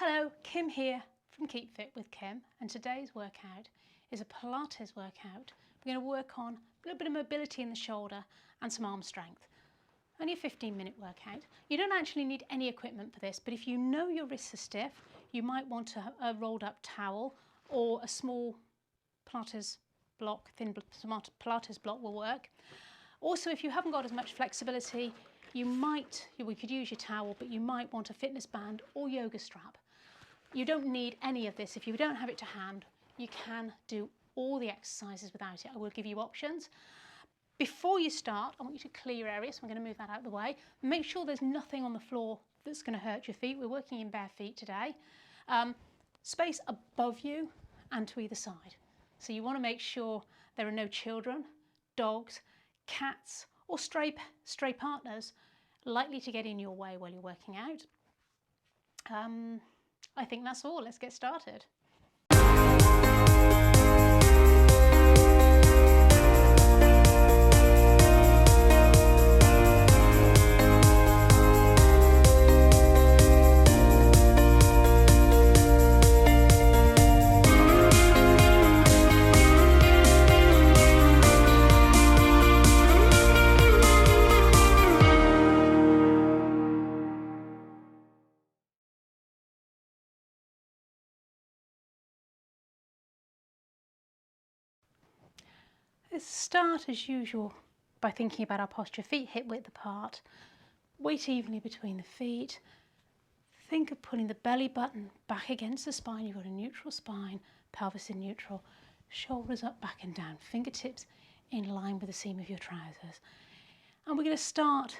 Hello, Kim here from Keep Fit with Kim, and today's workout is a Pilates workout. We're going to work on a little bit of mobility in the shoulder and some arm strength. Only a 15-minute workout. You don't actually need any equipment for this, but if you know your wrists are stiff, you might want a rolled up towel or a small Pilates block, thin Pilates block will work. Also, if you haven't got as much flexibility, we could use your towel, but you might want a fitness band or yoga strap. You don't need any of this. If you don't have it to hand, you can do all the exercises without it. I will give you options. Before you start, I want you to clear your area, so I'm going to move that out of the way. Make sure there's nothing on the floor that's going to hurt your feet. We're working in bare feet today. Space above you and to either side. So you want to make sure there are no children, dogs, cats or stray partners likely to get in your way while you're working out. I think that's all. Let's get started. Let's start as usual by thinking about our posture. Feet hip width apart, weight evenly between the feet. Think of pulling the belly button back against the spine. You've got a neutral spine, pelvis in neutral, shoulders up, back and down, fingertips in line with the seam of your trousers. And we're going to start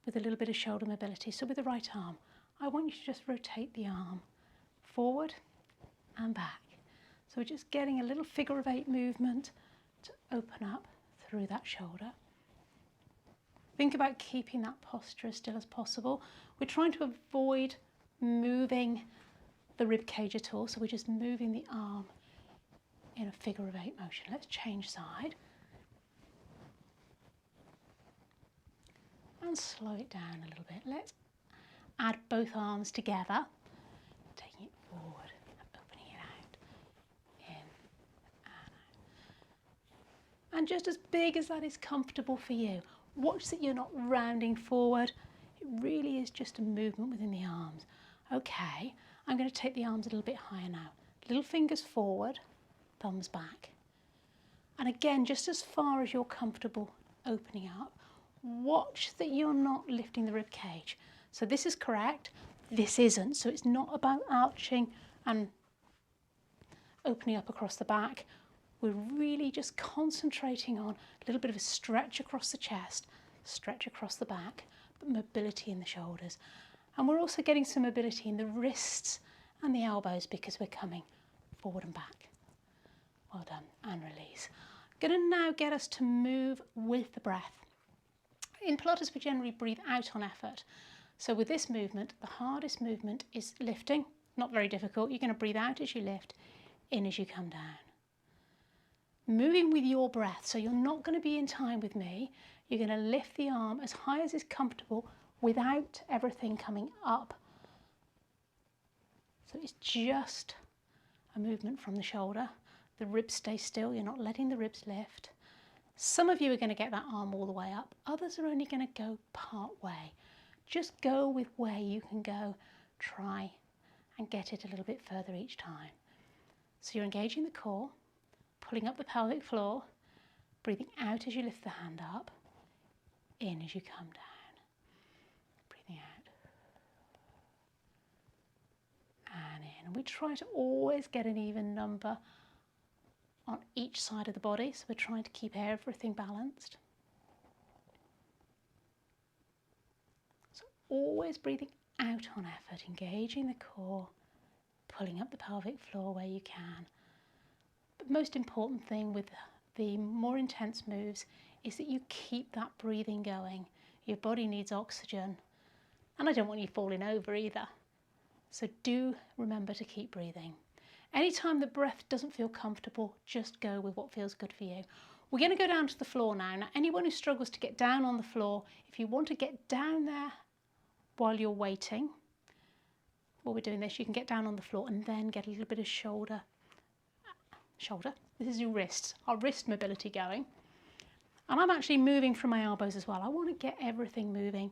with a little bit of shoulder mobility. So with the right arm, I want you to just rotate the arm forward and back. So we're just getting a little figure of 8 movement to open up through that shoulder. Think about keeping that posture as still as possible. We're trying to avoid moving the rib cage at all, so we're just moving the arm in a figure of 8 motion. Let's change side and slow it down a little bit. Let's add both arms together, taking it forward, opening it out, in and out. And just as big as that is comfortable for you. Watch that you're not rounding forward. It really is just a movement within the arms. Okay, I'm going to take the arms a little bit higher now. Little fingers forward, thumbs back. And again, just as far as you're comfortable opening up, watch that you're not lifting the rib cage. So this is correct, this isn't. So it's not about arching and opening up across the back. We're really just concentrating on a little bit of a stretch across the chest, stretch across the back, but mobility in the shoulders. And we're also getting some mobility in the wrists and the elbows because we're coming forward and back. Well done, and release. I'm going to now get us to move with the breath. In Pilates, we generally breathe out on effort. So with this movement, the hardest movement is lifting. Not very difficult. You're going to breathe out as you lift, in as you come down. Moving with your breath, so you're not going to be in time with me. You're going to lift the arm as high as is comfortable without everything coming up. So it's just a movement from the shoulder. The ribs stay still, you're not letting the ribs lift. Some of you are going to get that arm all the way up. Others are only going to go part way. Just go with where you can go. Try and get it a little bit further each time. So you're engaging the core, pulling up the pelvic floor, breathing out as you lift the hand up, in as you come down, breathing out, and in. And we try to always get an even number on each side of the body, so we're trying to keep everything balanced. So always breathing out on effort, engaging the core, pulling up the pelvic floor where you can. But most important thing with the more intense moves is that you keep that breathing going. Your body needs oxygen, and I don't want you falling over either. So do remember to keep breathing. Anytime the breath doesn't feel comfortable, just go with what feels good for you. We're going to go down to the floor now. Now, anyone who struggles to get down on the floor, if you want to get down there while you're waiting, while we're doing this, you can get down on the floor and then get a little bit of shoulder. This is your wrists, our wrist mobility going. And I'm actually moving from my elbows as well. I want to get everything moving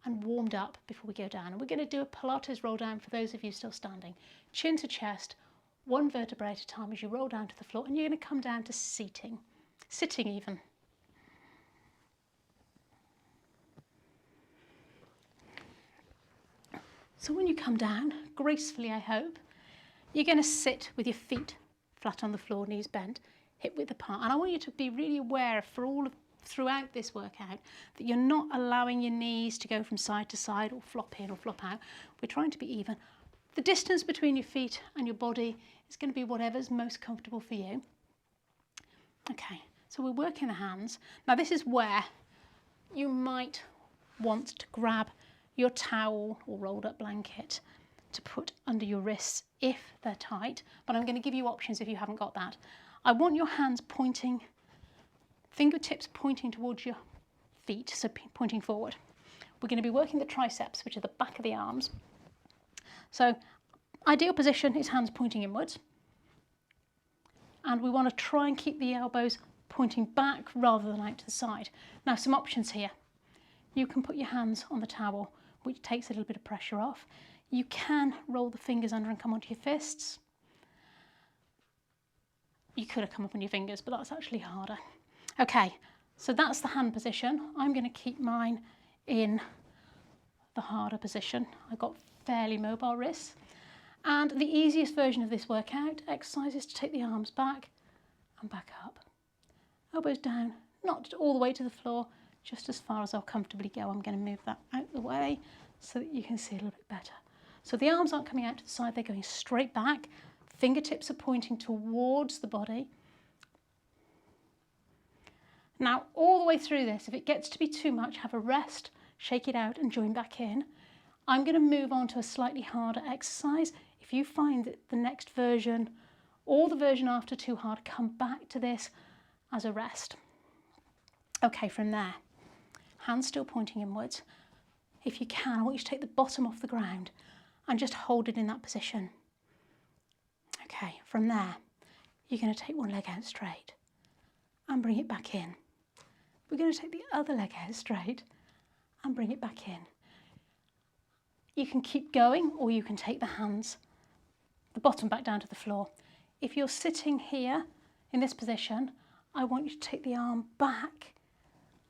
and warmed up before we go down. And we're going to do a Pilates roll down for those of you still standing. Chin to chest, one vertebrae at a time as you roll down to the floor, and you're going to come down to sitting even. So when you come down, gracefully I hope, you're going to sit with your feet flat on the floor, knees bent, hip width apart. And I want you to be really aware throughout this workout that you're not allowing your knees to go from side to side or flop in or flop out. We're trying to be even. The distance between your feet and your body is going to be whatever's most comfortable for you. Okay, so we're working the hands. Now this is where you might want to grab your towel or rolled up blanket to put under your wrists if they're tight, but I'm going to give you options if you haven't got that. I want your hands pointing, fingertips pointing towards your feet, so pointing forward. We're going to be working the triceps, which are the back of the arms. So ideal position is hands pointing inwards. And we want to try and keep the elbows pointing back rather than out to the side. Now some options here. You can put your hands on the towel, which takes a little bit of pressure off. You can roll the fingers under and come onto your fists. You could have come up on your fingers, but that's actually harder. Okay, so that's the hand position. I'm going to keep mine in the harder position. I've got fairly mobile wrists. And the easiest version of this workout exercise is to take the arms back and back up. Elbows down, not all the way to the floor, just as far as I'll comfortably go. I'm going to move that out the way so that you can see a little bit better. So the arms aren't coming out to the side, they're going straight back. Fingertips are pointing towards the body. Now, all the way through this, if it gets to be too much, have a rest, shake it out and join back in. I'm going to move on to a slightly harder exercise. If you find that the next version or the version after too hard, come back to this as a rest. Okay, from there, hands still pointing inwards. If you can, I want you to take the bottom off the ground and just hold it in that position. Okay, from there, you're going to take one leg out straight and bring it back in. We're going to take the other leg out straight and bring it back in. You can keep going, or you can take the hands, the bottom back down to the floor. If you're sitting here in this position, I want you to take the arm back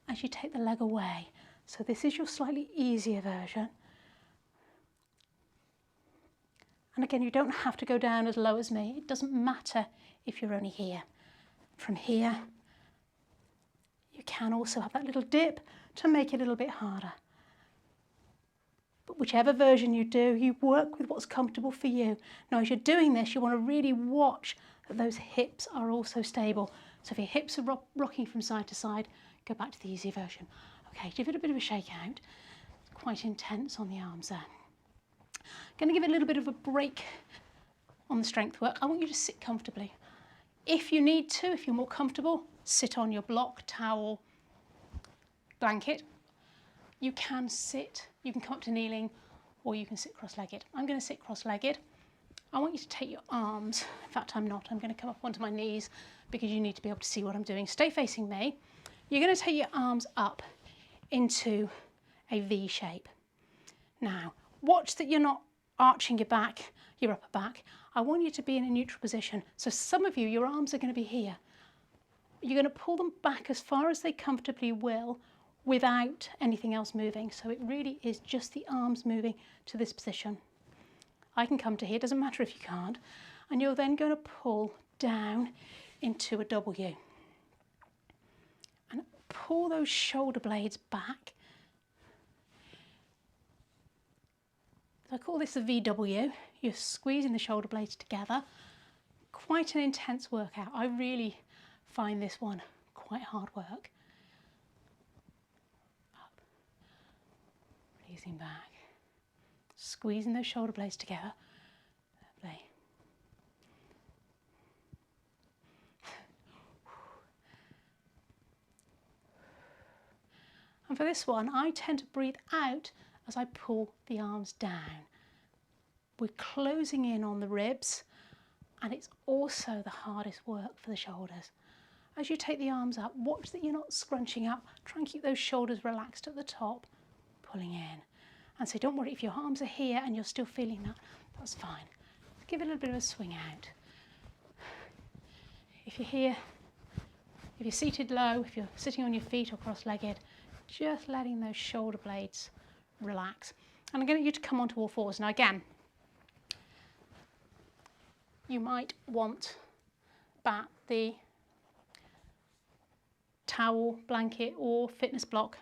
as you take the leg away. So this is your slightly easier version. And again, you don't have to go down as low as me. It doesn't matter if you're only here. From here, you can also have that little dip to make it a little bit harder. But whichever version you do, you work with what's comfortable for you. Now, as you're doing this, you want to really watch that those hips are also stable. So if your hips are rocking from side to side, go back to the easier version. Okay, give it a bit of a shake out. It's quite intense on the arms there. Going to give it a little bit of a break on the strength work. I want you to sit comfortably. If you need to, if you're more comfortable, sit on your block, towel, blanket. You can sit, you can come up to kneeling, or you can sit cross-legged. I'm going to sit cross-legged. I want you to take your arms, in fact I'm not, I'm going to come up onto my knees because you need to be able to see what I'm doing. Stay facing me. You're going to take your arms up into a V shape. Now, watch that you're not arching your back, your upper back. I want you to be in a neutral position. So some of you, your arms are going to be here. You're going to pull them back as far as they comfortably will without anything else moving. So it really is just the arms moving to this position. I can come to here, doesn't matter if you can't. And you're then going to pull down into a W. And pull those shoulder blades back. I call this a VW. You're squeezing the shoulder blades together. Quite an intense workout. I really find this one quite hard work. Up, releasing back, squeezing those shoulder blades together. Lovely. And for this one, I tend to breathe out as I pull the arms down. We're closing in on the ribs, and it's also the hardest work for the shoulders. As you take the arms up, watch that you're not scrunching up. Try and keep those shoulders relaxed at the top, pulling in. And so don't worry if your arms are here and you're still feeling that, that's fine. Give it a little bit of a swing out. If you're here, if you're seated low, if you're sitting on your feet or cross-legged, just letting those shoulder blades relax. And I'm going to get you to come onto all fours. Now again, you might want the towel, blanket or fitness block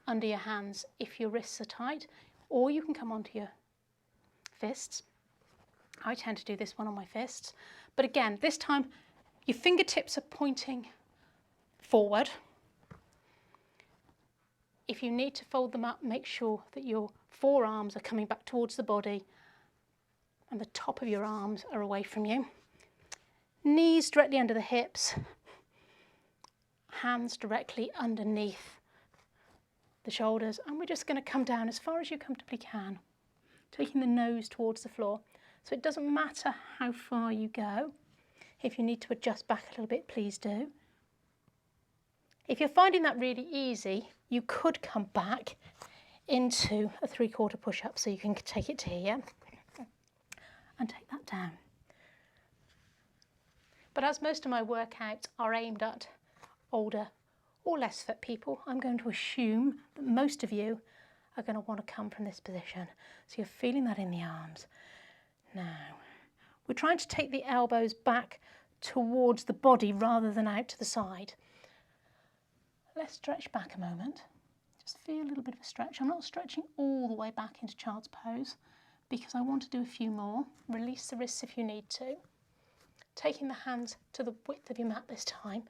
under your hands if your wrists are tight, or you can come onto your fists. I tend to do this one on my fists, but again, this time your fingertips are pointing forward. If you need to fold them up, make sure that your forearms are coming back towards the body and the top of your arms are away from you. Knees directly under the hips, hands directly underneath the shoulders, and we're just going to come down as far as you comfortably can, taking the nose towards the floor. So it doesn't matter how far you go. If you need to adjust back a little bit, please do. If you're finding that really easy, you could come back into a 3/4 push-up, so you can take it to here and take that down. But as most of my workouts are aimed at older or less fit people, I'm going to assume that most of you are going to want to come from this position. So you're feeling that in the arms. Now, we're trying to take the elbows back towards the body rather than out to the side. Let's stretch back a moment. Just feel a little bit of a stretch. I'm not stretching all the way back into child's pose because I want to do a few more. Release the wrists if you need to. Taking the hands to the width of your mat this time.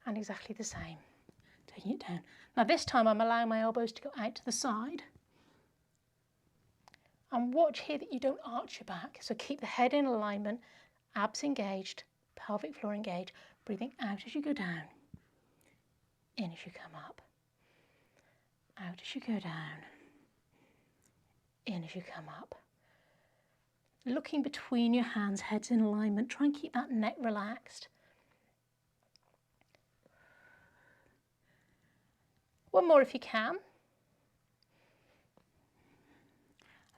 And exactly the same. Taking it down. Now this time I'm allowing my elbows to go out to the side. And watch here that you don't arch your back. So keep the head in alignment, abs engaged, pelvic floor engaged, breathing out as you go down, in as you come up, out as you go down, in as you come up. Looking between your hands, heads in alignment, try and keep that neck relaxed. One more if you can.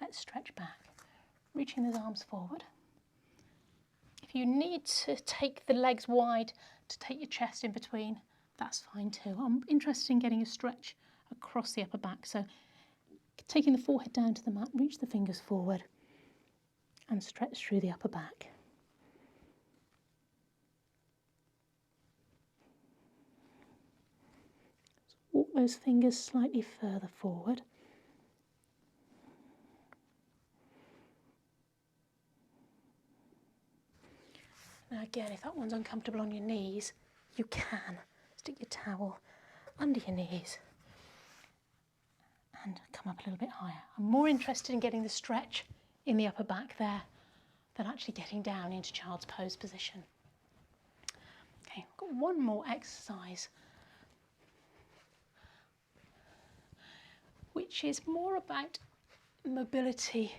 Let's stretch back, reaching those arms forward. If you need to take the legs wide to take your chest in between, that's fine too. I'm interested in getting a stretch across the upper back. So taking the forehead down to the mat, reach the fingers forward and stretch through the upper back. Walk those fingers slightly further forward. Now again, if that one's uncomfortable on your knees, you can stick your towel under your knees and come up a little bit higher. I'm more interested in getting the stretch in the upper back there than actually getting down into child's pose position. Okay, I've got one more exercise, which is more about mobility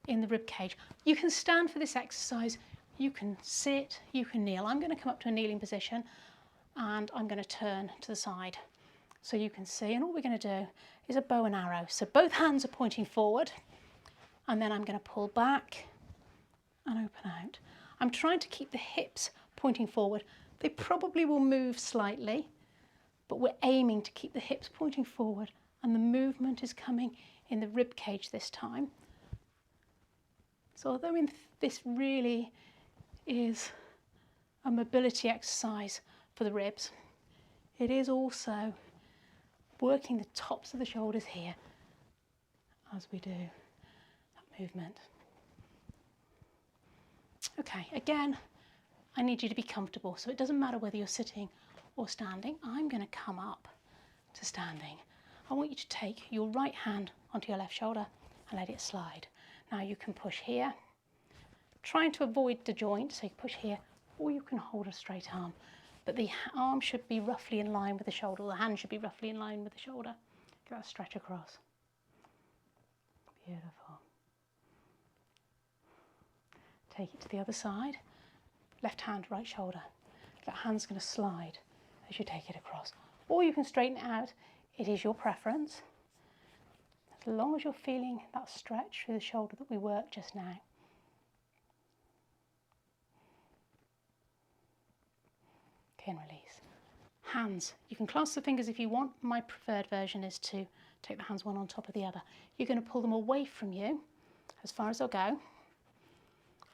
in the rib cage. You can stand for this exercise, you can sit, you can kneel. I'm going to come up to a kneeling position and I'm going to turn to the side so you can see. And all we're going to do is a bow and arrow. So both hands are pointing forward and then I'm going to pull back and open out. I'm trying to keep the hips pointing forward. They probably will move slightly, but we're aiming to keep the hips pointing forward and the movement is coming in the rib cage this time. So although this really is a mobility exercise for the ribs, it is also working the tops of the shoulders here as we do that movement. Okay, again, I need you to be comfortable, so it doesn't matter whether you're sitting or standing. I'm going to come up to standing. I want you to take your right hand onto your left shoulder and let it slide. Now you can push here, trying to avoid the joint, so you push here, or you can hold a straight arm. But the arm should be roughly in line with the shoulder, the hand should be roughly in line with the shoulder. Give that a stretch across. Beautiful. Take it to the other side. Left hand, right shoulder. That hand's going to slide as you take it across. Or you can straighten it out. It is your preference. As long as you're feeling that stretch through the shoulder that we worked just now. Okay, and release. Hands. You can clasp the fingers if you want. My preferred version is to take the hands one on top of the other. You're going to pull them away from you as far as they'll go.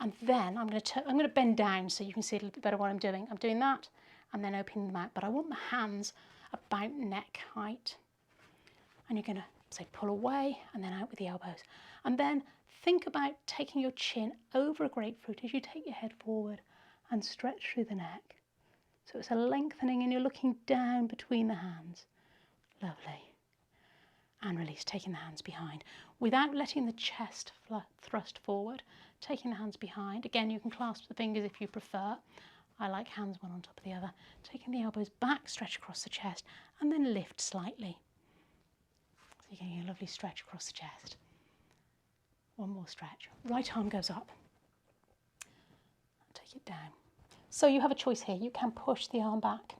And then I'm going to bend down so you can see a little bit better what I'm doing. I'm doing that and then opening them out. But I want the hands about neck height. And you're going to say pull away and then out with the elbows. And then think about taking your chin over a grapefruit as you take your head forward and stretch through the neck. So it's a lengthening and you're looking down between the hands. Lovely. And release, taking the hands behind. Without letting the chest thrust forward, taking the hands behind. Again, you can clasp the fingers if you prefer. I like hands one on top of the other. Taking the elbows back, stretch across the chest, and then lift slightly. So you're getting a lovely stretch across the chest. One more stretch. Right arm goes up. Take it down. So you have a choice here. You can push the arm back.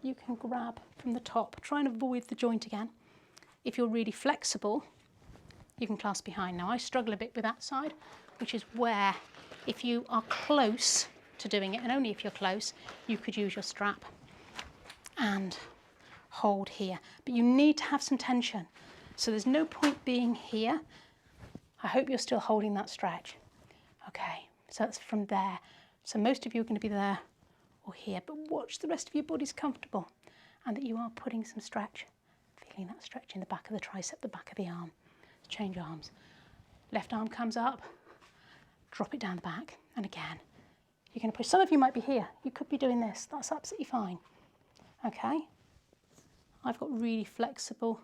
You can grab from the top. Try and avoid the joint again. If you're really flexible, you can clasp behind. Now I struggle a bit with that side, which is where if you are close to doing it, and only if you're close, you could use your strap and hold here. But you need to have some tension. So there's no point being here. I hope you're still holding that stretch. Okay, so that's from there. So most of you are going to be there or here, but watch the rest of your body's comfortable and that you are putting some stretch, feeling that stretch in the back of the tricep, the back of the arm. Change arms. Left arm comes up, drop it down the back, and again, you're going to push. Some of you might be here. You could be doing this. That's absolutely fine. Okay. I've got really flexible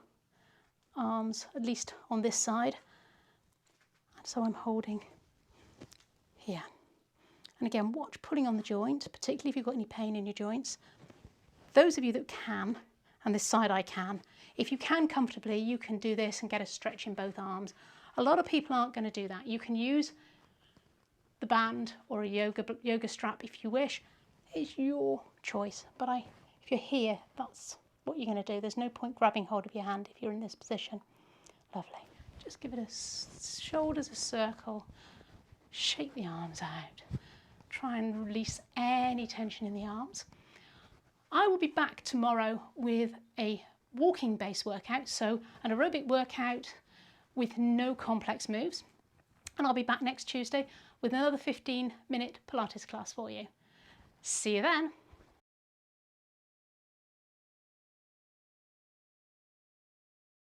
arms, at least on this side. And so I'm holding here. And again, watch pulling on the joint, particularly if you've got any pain in your joints. Those of you that can, and this side I can, if you can comfortably, you can do this and get a stretch in both arms. A lot of people aren't going to do that. You can use the band or a yoga strap if you wish. It's your choice. But if you're here, that's what you're going to do. There's no point grabbing hold of your hand if you're in this position. Lovely. Just give it shoulders a circle. Shake the arms out. Try and release any tension in the arms. I will be back tomorrow with a walking based workout, so an aerobic workout with no complex moves. And I'll be back next Tuesday with another 15-minute Pilates class for you. See you then.